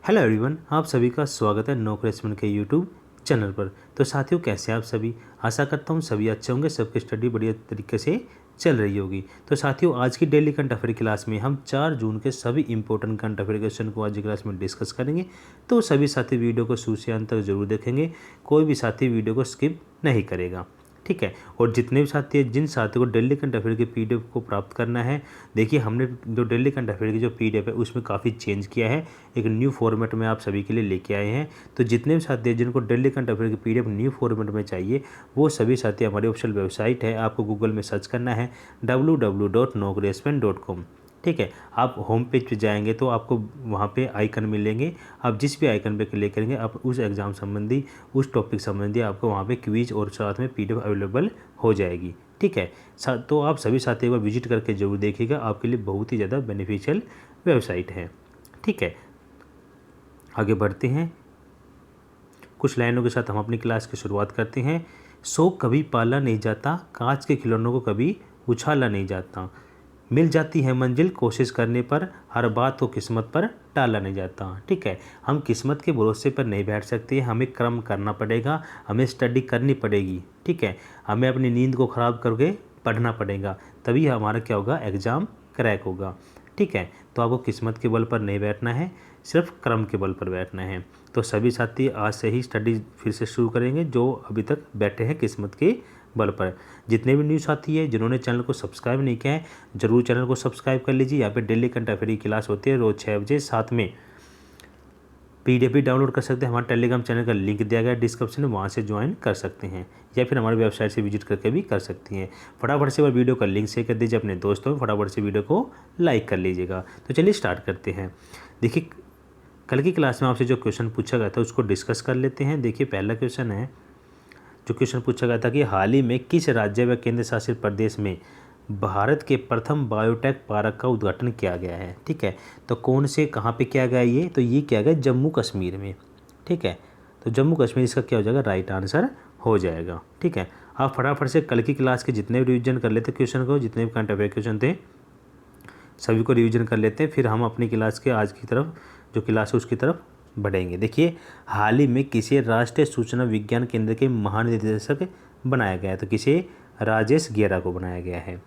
Hello everyone, आप सभी का स्वागत है नौकरी एक्सपर्ट के यूट्यूब चैनल पर। तो साथियों, कैसे हैं आप सभी। आशा करता हूँ सभी अच्छे होंगे, सबकी स्टडी बढ़िया तरीके से चल रही होगी। तो साथियों, आज की डेली करंट अफेयर क्लास में हम 4 जून के सभी इंपॉर्टेंट करंट अफेयर क्वेश्चन को आज की क्लास में डिस्कस करेंगे। तो सभी साथी वीडियो को शुरू से अंत तक जरूर देखेंगे, कोई भी साथी वीडियो को स्किप नहीं करेगा, ठीक है। और जितने भी साथी हैं, जिन साथियों को डेली करंट अफेयर की पीडीएफ को प्राप्त करना है, देखिए हमने जो डेली करंट अफेयर की जो पीडीएफ है उसमें काफ़ी चेंज किया है, एक न्यू फॉर्मेट में आप सभी के लिए लेके आए हैं। तो जितने भी साथी हैं जिनको डेली करंट अफेयर की पीडीएफ न्यू फॉर्मेट में चाहिए, वो सभी साथी हमारी ऑफिशियल वेबसाइट है, आपको गूगल में सर्च करना है www.naukriexpert.com, ठीक है। आप होम पेज पे जाएंगे तो आपको वहाँ पे आइकन मिलेंगे, आप जिस भी आइकन पे क्लिक करेंगे आप उस एग्ज़ाम संबंधी, उस टॉपिक संबंधी आपको वहाँ पे क्विज और साथ में पीडीएफ अवेलेबल हो जाएगी, ठीक है। तो आप सभी साथियों को विजिट करके जरूर देखिएगा, आपके लिए बहुत ही ज़्यादा बेनिफिशियल वेबसाइट है, ठीक है। आगे बढ़ते हैं, कुछ लाइनों के साथ हम अपनी क्लास की शुरुआत करते हैं। शौक कभी पाला नहीं जाता, कांच के खिलौनों को कभी उछाला नहीं जाता, मिल जाती है मंजिल कोशिश करने पर, हर बात को किस्मत पर टाला नहीं जाता, ठीक है। हम किस्मत के भरोसे पर नहीं बैठ सकते, हमें कर्म करना पड़ेगा, हमें स्टडी करनी पड़ेगी, ठीक है। हमें अपनी नींद को ख़राब करके पढ़ना पड़ेगा, तभी हमारा क्या होगा, एग्ज़ाम क्रैक होगा, ठीक है। तो आपको किस्मत के बल पर नहीं बैठना है, सिर्फ कर्म के बल पर बैठना है। तो सभी साथी आज से ही स्टडी फिर से शुरू करेंगे जो अभी तक बैठे हैं किस्मत के बल पर। जितने भी न्यू साथी है जिन्होंने चैनल को सब्सक्राइब नहीं किया है, जरूर चैनल को सब्सक्राइब कर लीजिए। यहाँ पे डेली करंट अफेयर की क्लास होती है रोज़ 6 बजे, साथ में पीडीएफ भी डाउनलोड कर सकते हैं, हमारे टेलीग्राम चैनल का लिंक दिया गया है डिस्क्रिप्शन में, वहाँ से ज्वाइन कर सकते हैं, या फिर हमारी वेबसाइट से विजिट करके भी कर सकती हैं। फटाफट से वीडियो का लिंक शेयर कर दीजिए अपने दोस्तों में, फटाफट से वीडियो को लाइक कर लीजिएगा। तो चलिए स्टार्ट करते हैं। देखिए, कल की क्लास में आपसे जो क्वेश्चन पूछा गया था उसको डिस्कस कर लेते हैं। देखिए, पहला क्वेश्चन है, जो क्वेश्चन पूछा गया था कि हाल ही में किस राज्य व केंद्र शासित प्रदेश में भारत के प्रथम बायोटेक पार्क का उद्घाटन किया गया है, ठीक है। तो कौन से कहाँ पे किया गया ये, तो ये किया गया जम्मू कश्मीर में, ठीक है। तो जम्मू कश्मीर इसका क्या हो जाएगा, राइट आंसर हो जाएगा, ठीक है। आप फटाफट से कल की क्लास के जितने भी रिविजन कर लेते क्वेश्चन को, जितने भी करंट अफेयर क्वेश्चन थे सभी को रिविजन कर लेते हैं, फिर हम अपनी क्लास के आज की तरफ जो क्लास है उसकी तरफ बढ़ेंगे। देखिए, हाल ही में किसे राष्ट्रीय सूचना विज्ञान केंद्र के महानिदेशक बनाया गया है, तो किसे, राजेश गेरा को बनाया गया है।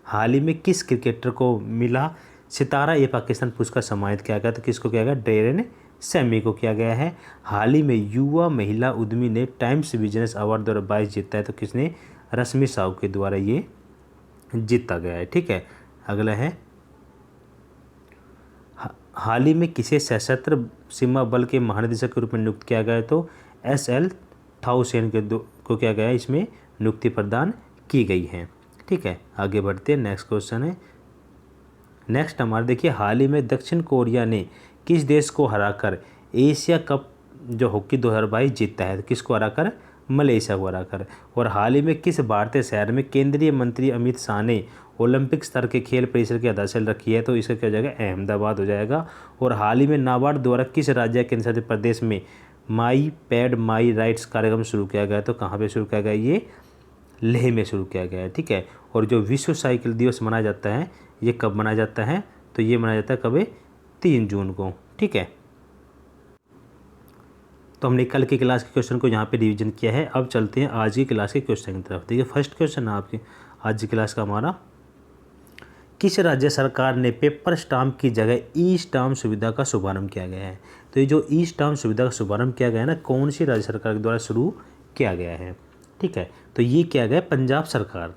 हाल ही में किस क्रिकेटर को मिला सितारा ए पाकिस्तान पुरस्कार सम्मानित किया गया, तो किसको किया गया, डेरेन सैमी को किया गया है। हाल ही में युवा महिला उद्यमी ने टाइम्स बिजनेस अवार्ड 2022 जीता है, तो किसने, रश्मि साहू के द्वारा ये जीता गया है, ठीक है। अगला है, हाल ही में किसे सशस्त्र सीमा बल के महानिदेशक के रूप में नियुक्त किया गया है, तो SL थाउसेन को किया गया है, इसमें नियुक्ति प्रदान की गई है, ठीक है। आगे बढ़ते हैं, नेक्स्ट क्वेश्चन है। नेक्स्ट हमारे देखिए, हाल ही में दक्षिण कोरिया ने किस देश को हराकर एशिया कप जो हॉकी 2022 जीता है, तो किसको हराकर, मलेशिया को हराकर। और हाल ही में किस भारतीय शहर में केंद्रीय मंत्री अमित शाह ने ओलंपिक स्तर के खेल परिसर की आधारशिला रखी है, तो इसका क्या हो जाएगा, अहमदाबाद हो जाएगा। और हाल ही में नाबार्ड द्वारा किस राज्य केंद्र शासित प्रदेश में माई पैड माई राइट्स कार्यक्रम शुरू किया गया, तो कहाँ पे शुरू किया गया, ये लेह में शुरू किया गया है, ठीक है। और जो विश्व साइकिल दिवस मनाया जाता है, ये कब मनाया जाता है, तो ये मनाया जाता है कब, 3 जून को, ठीक है। तो हमने कल की क्लास के क्वेश्चन को यहाँ पे रिवीजन किया है। अब चलते हैं आज की क्लास के क्वेश्चन की तरफ। देखिए, फर्स्ट क्वेश्चन है आपकी आज की क्लास का हमारा, किस राज्य सरकार ने पेपर स्टाम्प की जगह ई स्टाम्प सुविधा का शुभारंभ किया गया है, तो ये जो ई स्टाम्प सुविधा का शुभारंभ किया गया है ना, कौन सी राज्य सरकार के द्वारा शुरू किया गया है, ठीक है। तो ये किया गया पंजाब सरकार,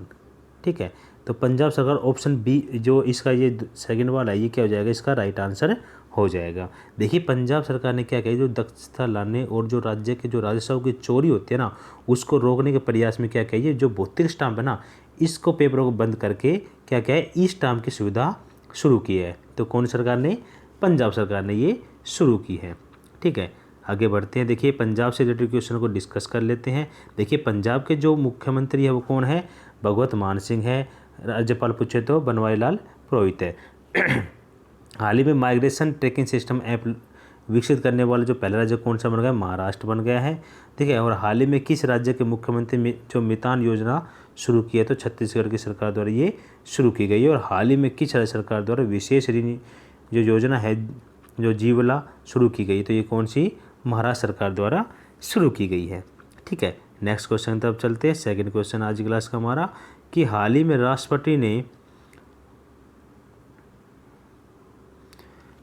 ठीक है। तो पंजाब सरकार, ऑप्शन बी जो इसका ये सेकंड वाला है, ये क्या हो जाएगा, इसका राइट आंसर हो जाएगा। देखिए, पंजाब सरकार ने क्या किया, जो दक्षता लाने और जो राज्य के जो राजस्व की चोरी होती है ना, उसको रोकने के प्रयास में क्या किया, ये जो भौतिक स्टाम्प है ना, इसको पेपरों को बंद करके क्या क्या है, ई स्टाम्प की सुविधा शुरू की है। तो कौन सरकार ने, पंजाब सरकार ने ये शुरू की है, ठीक है। आगे बढ़ते हैं। देखिए, पंजाब से रिलेटेड क्वेश्चन को डिस्कस कर लेते हैं। देखिए, पंजाब के जो मुख्यमंत्री है वो कौन है, भगवत मान सिंह है। राज्यपाल पूछे तो बनवारी लाल पुरोहित है। हाल ही में माइग्रेशन ट्रैकिंग सिस्टम ऐप विकसित करने वाला जो पहला राज्य कौन सा बन गया, महाराष्ट्र बन गया है, ठीक है। और हाल ही में किस राज्य के मुख्यमंत्री जो मितान योजना शुरू की है, तो छत्तीसगढ़ की सरकार द्वारा ये शुरू की गई है। और हाल ही में किस राज्य सरकार द्वारा विशेष ऋण जो योजना है जो जीवला शुरू की गई, तो ये कौन सी, महाराष्ट्र सरकार द्वारा शुरू की गई है। ठीक है, नेक्स्ट क्वेश्चन तब चलते हैं। सेकंड क्वेश्चन आज क्लास का हमारा कि हाल ही में राष्ट्रपति ने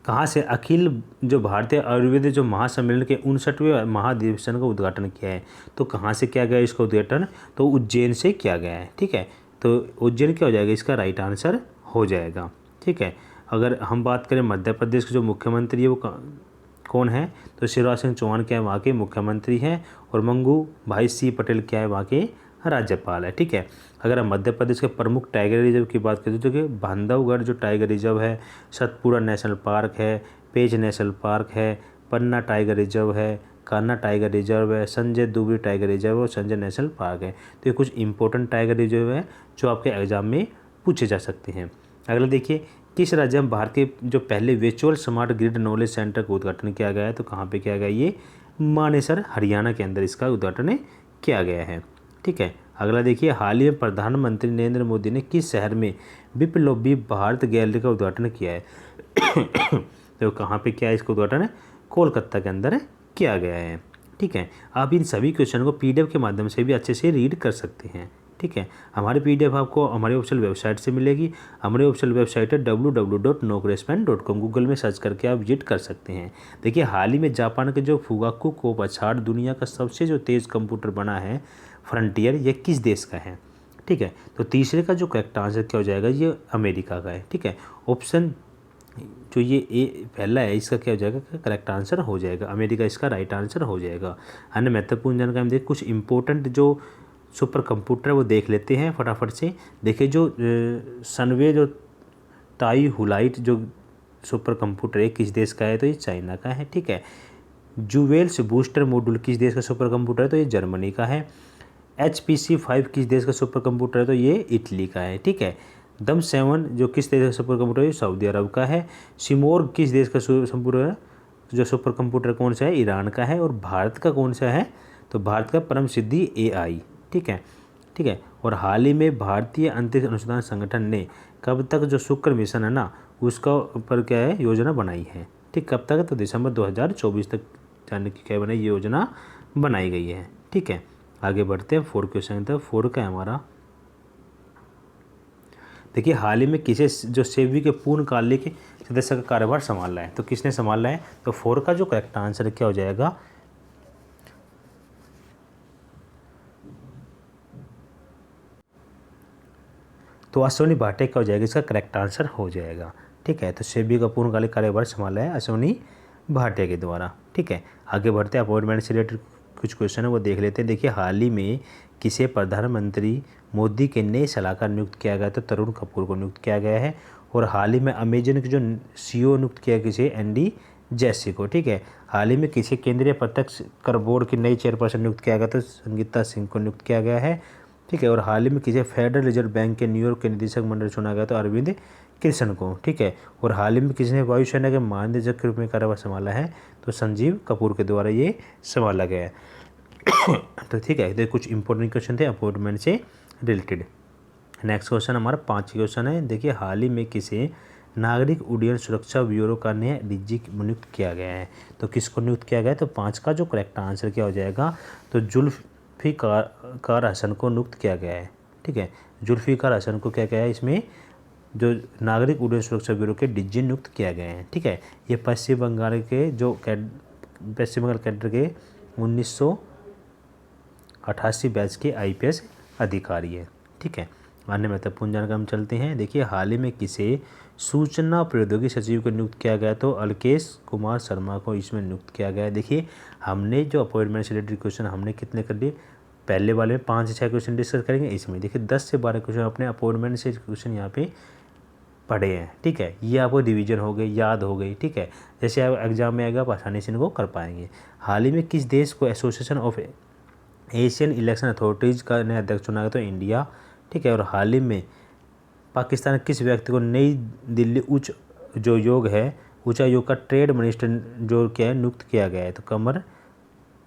कहाँ से अखिल जो भारतीय आयुर्वेद जो महासम्मेलन के 59वें महाधिवेशन का उद्घाटन किया है। तो कहाँ से किया गया इसका उद्घाटन, तो उज्जैन से किया गया है। ठीक है, तो उज्जैन क्या हो जाएगा, इसका राइट आंसर हो जाएगा। ठीक है, अगर हम बात करें मध्य प्रदेश के जो मुख्यमंत्री है वो कौन है, तो शिवराज सिंह चौहान क्या है वहाँ के मुख्यमंत्री हैं, और मंगू भाई सी पटेल क्या है वहाँ के राज्यपाल है। ठीक है, अगर हम मध्य प्रदेश के प्रमुख टाइगर रिजर्व की बात करें तो बांधवगढ़ जो टाइगर रिजर्व है, सतपुड़ा नेशनल पार्क है, पेंच नेशनल पार्क है, पन्ना टाइगर रिजर्व है, कान्हा टाइगर रिजर्व है, संजय दुबी टाइगर रिजर्व और संजय नेशनल पार्क है। तो ये कुछ इंपॉर्टेंट टाइगर रिजर्व है जो आपके एग्जाम में पूछे जा सकते हैं। अगला देखिए, किस राज्य में भारत के जो पहले virtual smart grid knowledge centre का उद्घाटन किया गया है, तो कहाँ पे किया गया, ये मानेसर हरियाणा के अंदर इसका उद्घाटन किया गया है। ठीक है, अगला देखिए, हाल ही में प्रधानमंत्री नरेंद्र मोदी ने किस शहर में बिप्लोबी भारत गैलरी का उद्घाटन किया है तो कहाँ पे किया है इसका उद्घाटन, कोलकाता के अंदर किया गया है। ठीक है, आप इन सभी क्वेश्चन को पीडीएफ के माध्यम से भी अच्छे से रीड कर सकते हैं। ठीक है, हमारी पीडीएफ आपको हमारी ऑफिशियल वेबसाइट से मिलेगी। हमारी ऑफिशियल वेबसाइट है www.nokraspan.com। गूगल में सर्च करके आप विजिट कर सकते हैं। देखिए, हाल ही में जापान के जो फुगाकू कोपाछाड़ दुनिया का सबसे जो तेज़ कंप्यूटर बना है फ्रंटियर, ये किस देश का है। ठीक है, तो तीसरे का जो करेक्ट आंसर क्या हो जाएगा, ये अमेरिका का है। ठीक है, ऑप्शन जो ये ए पहला है इसका क्या हो जाएगा, करेक्ट आंसर हो जाएगा, अमेरिका इसका राइट आंसर हो जाएगा। अन्य महत्वपूर्ण जानकारी हम देख कुछ इंपॉर्टेंट जो सुपर कंप्यूटर वो देख लेते हैं फटाफट से। देखिए, जो सनवे जो ताई हुलाइट जो सुपर कंप्यूटर है किस देश का है, तो ये चाइना का है। ठीक है, जुवेल्स बूस्टर मॉड्यूल किस देश का सुपर कंप्यूटर है, तो ये जर्मनी का है। HPC5 किस देश का सुपर कंप्यूटर है, तो ये इटली का है। ठीक है, दम 7 जो किस देश का सुपर कंप्यूटर है, सऊदी अरब का है। सिमोर्ग किस देश का सुपर है, जो सुपर कंप्यूटर कौन सा है, ईरान का है। और भारत का कौन सा है, तो भारत का परम सिद्धि AI। ठीक है, ठीक है, और हाल ही में भारतीय अंतरिक्ष अनुसंधान संगठन ने कब तक जो शुक्र मिशन है ना उसका ऊपर क्या है योजना बनाई है। ठीक, कब तक, तो दिसंबर 2024 तक जाने की क्या बनाई योजना बनाई गई है। ठीक है, आगे बढ़ते हैं 4 क्वेश्चन तक। 4 का है हमारा, देखिए, हाल ही में किसे जो सेबी के पूर्णकालिक सदस्य का कार्यभार संभाला है, तो किसने संभाला है, तो 4 का जो करेक्ट आंसर क्या हो जाएगा, तो अश्विनी भाटे क्या हो जाएगा, इसका करेक्ट आंसर हो जाएगा। ठीक है, तो सेबी का पूर्णकालिक कार्यभार संभाला है अश्विनी भाटे के द्वारा। ठीक है, आगे बढ़ते हैं, अपॉइंटमेंट से रिलेटेड कुछ क्वेश्चन है वो देख लेते हैं। देखिए, हाल ही में किसे प्रधानमंत्री मोदी के नए सलाहकार नियुक्त किया गया, तो तरुण कपूर को नियुक्त किया गया है। और हाल ही में अमेजन के जो CEO नियुक्त किया किसे, ND जैसी को। ठीक है, हाल ही में किसे केंद्रीय प्रत्यक्ष कर बोर्ड की नई चेयरपर्सन नियुक्त किया गया, तो संगीता सिंह को नियुक्त किया गया है। ठीक है, और हाल ही में किसे फेडरल रिजर्व बैंक के न्यूयॉर्क के निदेशक मंडल चुना गया, तो अरविंद कृष्ण को। ठीक है, और हाल ही में किसने वायुसेना के महानिदेशक के रूप में कार्यभार संभाला है, तो संजीव कपूर के द्वारा ये संभाला गया है। तो ठीक है, तो कुछ इंपॉर्टेंट क्वेश्चन थे अपॉइंटमेंट से रिलेटेड। नेक्स्ट क्वेश्चन हमारा 5 क्वेश्चन है। देखिए, हाल ही में किसे नागरिक उड्डयन सुरक्षा ब्यूरो का नया DG नियुक्त किया गया है, तो किसको नियुक्त किया गया है, तो 5 का जो करेक्ट आंसर क्या हो जाएगा, तो जुल्फ़िकार हसन को नियुक्त किया गया है। ठीक है, जुल्फ़िकार हसन को क्या गया है, इसमें जो नागरिक उड्डयन सुरक्षा ब्यूरो के DG नियुक्त किया गया है। ठीक है, ये पश्चिम बंगाल के जो पश्चिम बंगाल कैडर के 1988 बैच के IPS अधिकारी है। ठीक है, अन्य महत्वपूर्ण जानकारी हम चलते हैं। देखिए, हाल ही में किसे सूचना प्रौद्योगिकी सचिव को नियुक्त किया गया, तो अलकेश कुमार शर्मा को इसमें नियुक्त किया गया है। देखिए, हमने जो अपॉइंटमेंट से रिलेटेड क्वेश्चन हमने कितने कर लिए, पहले वाले में 5 से 6 क्वेश्चन डिस्कस करेंगे, इसमें देखिए 10 से 12 क्वेश्चन अपने अपॉइंटमेंट से क्वेश्चन यहाँ पे पढ़े हैं। ठीक है, ये आपको रिवीजन हो गई, याद हो गई। ठीक है, जैसे आप एग्जाम में आएगा आप आसानी से इनको कर पाएंगे। हाल ही में किस देश को association of Asian election authorities का नया अध्यक्ष चुना गया, तो इंडिया। ठीक है, और हाल ही में पाकिस्तान किस व्यक्ति को नई दिल्ली उच्चायोग का ट्रेड मिनिस्टर जो क्या है नियुक्त किया गया है, तो कमर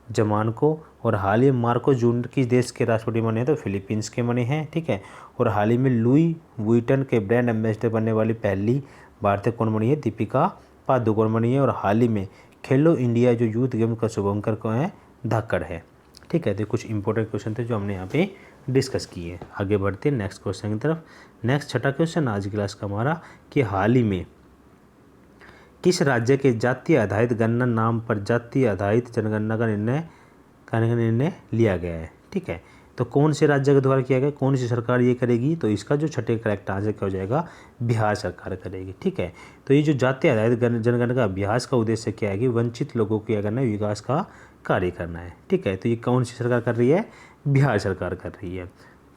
जमान को। और हाल ही में मार्को जूनियर किस देश के राष्ट्रपति बने हैं, तो फिलीपींस के बने हैं। ठीक है, और हाल ही में लुई वुइटन के ब्रांड एम्बेसडर बनने वाली पहली भारतीय कौन बनी है, दीपिका पादुकोण है और हाल ही में खेलो इंडिया जो यूथ गेम का शुभारंभ कौन है, धाकड़ है। ठीक है, तो कुछ इंपॉर्टेंट क्वेश्चन थे जो हमने यहाँ पे डिस्कस किए। आगे बढ़ते हैं नेक्स्ट क्वेश्चन की तरफ। नेक्स्ट छठा क्वेश्चन आज की क्लास का हमारा कि हाल ही में किस राज्य के जातीय आधारित गणना नाम पर जातीय आधारित जनगणना का निर्णय करने का निर्णय लिया गया है। ठीक है, तो कौन से राज्य के द्वारा किया गया, कौन सी सरकार ये करेगी, तो इसका जो छठे करेक्ट आंसर क्या हो जाएगा, बिहार सरकार करेगी। ठीक है, तो ये जो जातीय आधारित जनगणना का अभ्यास का उद्देश्य क्या है कि वंचित लोगों को क्या करना है, विकास का कार्य करना है। ठीक है, तो ये कौन सी सरकार कर रही है, बिहार सरकार कर रही है।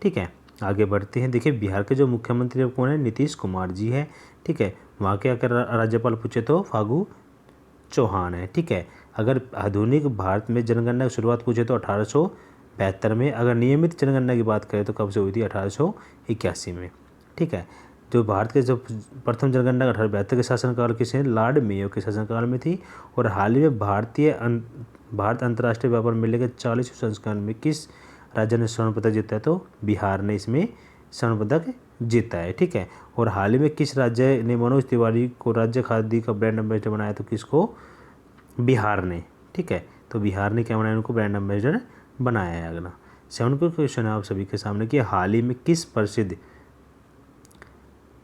ठीक है, आगे बढ़ते हैं। देखिए बिहार के जो मुख्यमंत्री अब कौन है, नीतीश कुमार जी है। ठीक है, वहाँ के अगर राज्यपाल पूछे तो फागू चौहान है। ठीक है, अगर आधुनिक भारत में जनगणना की शुरुआत पूछे तो 1872 में, अगर नियमित जनगणना की बात करें तो कब से हुई थी, 1881 में। ठीक है, जो भारत के जो प्रथम जनगणना 1872 के शासनकाल किसे, लॉर्ड मेयो के शासनकाल में थी। और हाल ही में भारत अंतर्राष्ट्रीय व्यापार मेले के 40वें संस्करण में किस राज्य ने स्वर्ण पदक जीता है, तो बिहार ने इसमें स्वर्ण पदक जीता है। ठीक है, और हाल ही में किस राज्य ने मनोज तिवारी को राज्य खादी का ब्रांड एम्बेसडर बनाया, तो किसको, बिहार ने। ठीक है, तो बिहार ने क्या बनाया, उनको ब्रांड एम्बेसडर बनाया है। अगला 7 क्वेश्चन है आप सभी के सामने कि हाल ही में किस प्रसिद्ध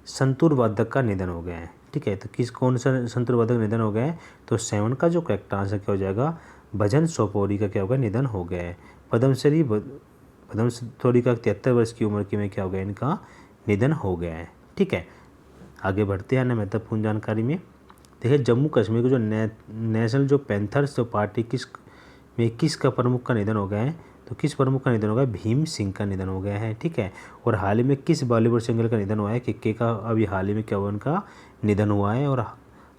संतूर वादक का निधन हो गया है। ठीक है, तो कौन सा संतूर वादक निधन हो गया है, तो 7 का जो करेक्ट आंसर क्या हो जाएगा, भजन सोपोरी का क्या होगा, निधन हो गया है। पद्मश्री सोपोरी का 73 वर्ष की उम्र में क्या हो गया, इनका निधन हो गया है। ठीक है, आगे बढ़ते हैं अन्य महत्वपूर्ण जानकारी में। देखिए जम्मू कश्मीर को जो नेशनल जो पैंथर्स जो पार्टी किसका प्रमुख का निधन हो गया है, तो किस प्रमुख का निधन हो गया, भीम सिंह का निधन हो गया है। ठीक है, और हाल ही में किस बॉलीवुड सिंगर का निधन हुआ है, के का अभी हाल ही में क्या हुआ, उनका निधन हुआ है। और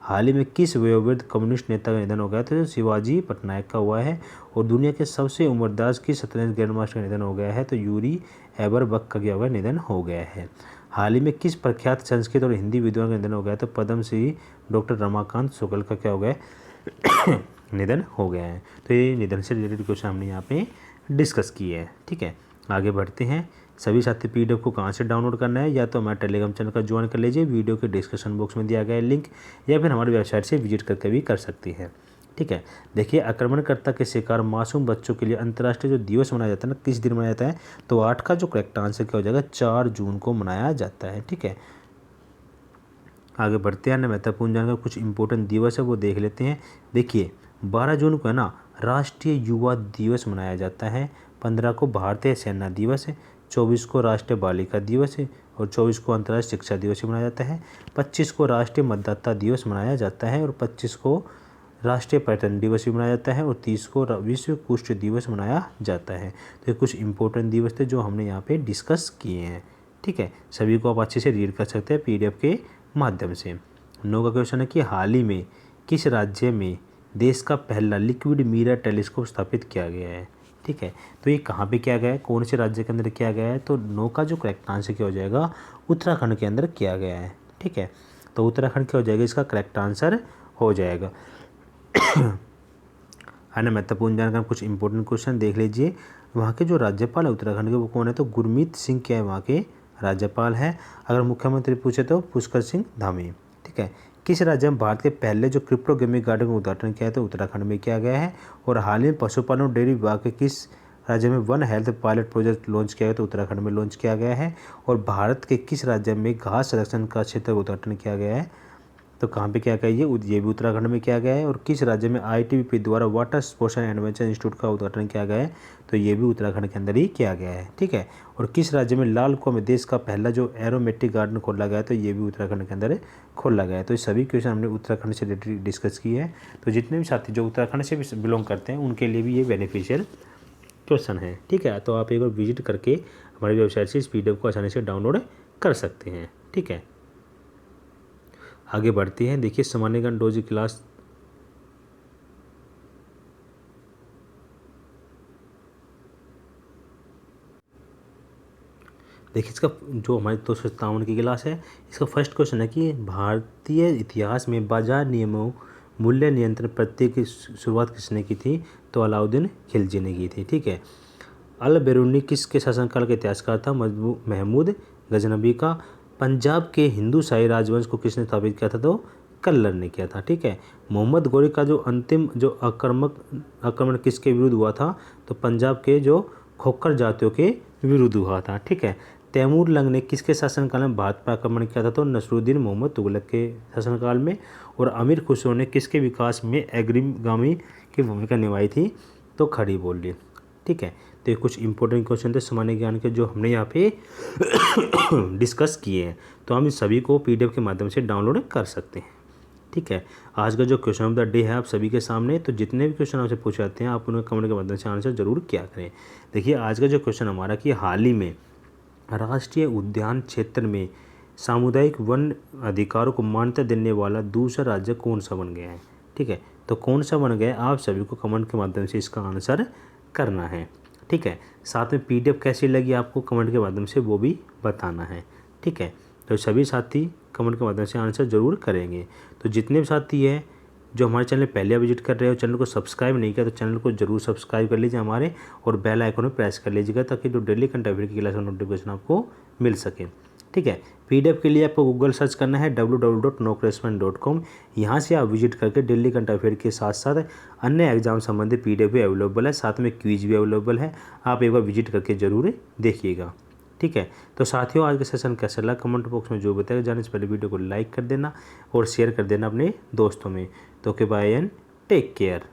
हाल ही में किस वयोवृद्ध कम्युनिस्ट नेता का निधन हो गया, तो शिवाजी पटनायक का हुआ है। और दुनिया के सबसे उम्रदराज किस शतरंज ग्रैंड मास्टर का निधन हो गया है, तो यूरी एबरबक का क्या हुआ, निधन हो गया है। हाल ही में किस प्रख्यात संस्कृत और हिंदी विद्वान का निधन हो गया, तो पद्मश्री डॉक्टर रमाकांत शुक्ल का क्या हो गया निधन हो गया है। तो ये निधन से रिलेटेड क्वेश्चन हमने यहाँ पे डिस्कस किए हैं। ठीक है, आगे बढ़ते हैं। सभी साथी पीडीएफ को कहाँ से डाउनलोड करना है, या तो हमारे टेलीग्राम चैनल का ज्वाइन कर लीजिए, वीडियो के डिस्क्रिप्शन बॉक्स में दिया गया है लिंक, या फिर हमारी वेबसाइट से विजिट करके भी कर सकती है। ठीक है, देखिए आक्रमणकर्ता के शिकार मासूम बच्चों के लिए अंतर्राष्ट्रीय जो दिवस मनाया जाता है ना, किस दिन मनाया जाता है, तो 8 का जो करेक्ट आंसर क्या हो जाएगा, 4 जून को मनाया जाता है। ठीक है, आगे बढ़ते हैं। महत्वपूर्ण जानकर कुछ इंपॉर्टेंट दिवस है वो देख लेते हैं। देखिए 12 जून को है ना राष्ट्रीय युवा दिवस मनाया जाता है, 15 को भारतीय सेना दिवस है, 24 को राष्ट्रीय बालिका दिवस है, और 24 को अंतर्राष्ट्रीय शिक्षा दिवस मनाया जाता है, 25 को राष्ट्रीय मतदाता दिवस मनाया जाता है, और 25 को राष्ट्रीय पर्यटन दिवस भी मनाया जाता है, और 30 को विश्व कुष्ठ दिवस मनाया जाता है। तो ये कुछ इंपॉर्टेंट दिवस थे जो हमने यहाँ पे डिस्कस किए हैं। ठीक है, सभी को आप अच्छे से रीड कर सकते हैं पीडीएफ के माध्यम से। 9 का क्वेश्चन है कि हाल ही में किस राज्य में देश का पहला लिक्विड मिरर टेलीस्कोप स्थापित किया गया है। ठीक है, तो ये कहाँ पे किया गया है, कौन से राज्य के अंदर किया गया है, तो 9 का जो करेक्ट आंसर क्या हो जाएगा, उत्तराखंड के अंदर किया गया है। ठीक है, तो उत्तराखंड क्या हो जाएगा, इसका करेक्ट आंसर हो जाएगा। अन्य महत्वपूर्ण जानकारी कुछ इंपॉर्टेंट क्वेश्चन देख लीजिए। वहाँ के जो राज्यपाल है उत्तराखंड के वो कौन है, तो गुरमीत सिंह क्या है वहाँ के राज्यपाल है। अगर मुख्यमंत्री पूछे तो पुष्कर सिंह धामी। ठीक है, किस राज्य में भारत के पहले जो क्रिप्टोगेमिक गार्डन का उद्घाटन किया है, तो उत्तराखंड में किया गया है। और हाल ही में पशुपालन और डेयरी विभाग के किस राज्य में one health pilot project launch किया गया, तो उत्तराखंड में लॉन्च किया गया है। और भारत के किस राज्य में घास संरक्षण का क्षेत्र का उद्घाटन किया गया है, तो कहाँ पे क्या गया, ये भी उत्तराखंड में किया गया है। और किस राज्य में आईटीबीपी द्वारा water sports and adventure institute का उद्घाटन किया गया है, तो ये भी उत्तराखंड के अंदर ही किया गया है। ठीक है, और किस राज्य में लाल कुआं में देश का पहला जो एरोमेटिक गार्डन खोला गया है, तो ये भी उत्तराखंड के अंदर खोला गया है। तो ये सभी क्वेश्चन हमने उत्तराखंड से रिलेटेड डिस्कस किए हैं। तो जितने भी साथी जो उत्तराखंड से भी बिलोंग करते हैं उनके लिए भी ये बेनिफिशियल क्वेश्चन है। ठीक है, तो आप एक बार विजिट करके हमारी वेबसाइट से इस पीडीएफ को आसानी से डाउनलोड कर सकते हैं। ठीक है, आगे बढ़ती हैं। देखिए सामान्य ज्ञान डोज की क्लास देखिए इसका जो हमारी 257 की क्लास है, इसका फर्स्ट क्वेश्चन है कि भारतीय इतिहास में बाजार नियमों मूल्य नियंत्रण प्रत्यय की शुरुआत किसने की थी, तो अलाउद्दीन खिलजी ने की थी। ठीक है, अल बेरूनी किसके शासनकाल का इतिहासकार था, महमूद गजनबी का। पंजाब के हिंदू शाही राजवंश को किसने स्थापित किया था, तो कल्लर ने किया था। ठीक है, मोहम्मद गौरी का जो अंतिम जो आक्रमण किसके विरुद्ध हुआ था, तो पंजाब के जो खोखर जातियों के विरुद्ध हुआ था। ठीक है, तैमूर लंग ने किसके शासनकाल में भारत पर आक्रमण किया था, तो नसरुद्दीन मोहम्मद तुगलक के शासनकाल में। और अमीर खुसरो ने किसके विकास में अग्रगामी की भूमिका निभाई थी, तो खड़ी बोली। ठीक है, तो ये कुछ इंपॉर्टेंट क्वेश्चन थे सामान्य ज्ञान के जो हमने यहाँ पे डिस्कस किए हैं, तो हम इस सभी को PDF के माध्यम से डाउनलोड कर सकते हैं। ठीक है, आज का जो क्वेश्चन ऑफ द डे है आप सभी के सामने, तो जितने भी क्वेश्चन आपसे पूछे जाते हैं आप उन्हें कमेंट के माध्यम से आंसर जरूर किया करें। देखिए आज का जो क्वेश्चन हमारा कि हाल ही में राष्ट्रीय उद्यान क्षेत्र में सामुदायिक वन अधिकारों को मान्यता देने वाला दूसरा राज्य कौन सा बन गया है। ठीक है, तो कौन सा बन गया आप सभी को कमेंट के माध्यम से इसका आंसर करना है। ठीक है, साथ में PDF कैसी लगी आपको कमेंट के माध्यम से वो भी बताना है। ठीक है, तो सभी साथी कमेंट के माध्यम से आंसर जरूर करेंगे। तो जितने भी साथी हैं जो हमारे चैनल पहले विजिट कर रहे हो, चैनल को सब्सक्राइब नहीं किया तो चैनल को जरूर सब्सक्राइब कर लीजिए हमारे, और बेल आइकन में प्रेस कर लीजिएगा ताकि जो डेली करंट अफेयर की क्लास का नोटिफिकेशन आपको मिल सके। ठीक है, PDF के लिए आपको गूगल सर्च करना है www.nocorrespondent.com। यहाँ से आप विजिट करके डेली करंट अफेयर के साथ साथ अन्य एग्जाम संबंधी PDF भी अवेलेबल है, साथ में क्विज भी अवेलेबल है, आप एक बार विजिट करके ज़रूर देखिएगा। ठीक है, तो साथियों आज का सेशन कैसा लगा कमेंट बॉक्स में जो बताएगा, जाने से पहले वीडियो को लाइक कर देना और शेयर कर देना अपने दोस्तों में। तो okay bye and take care.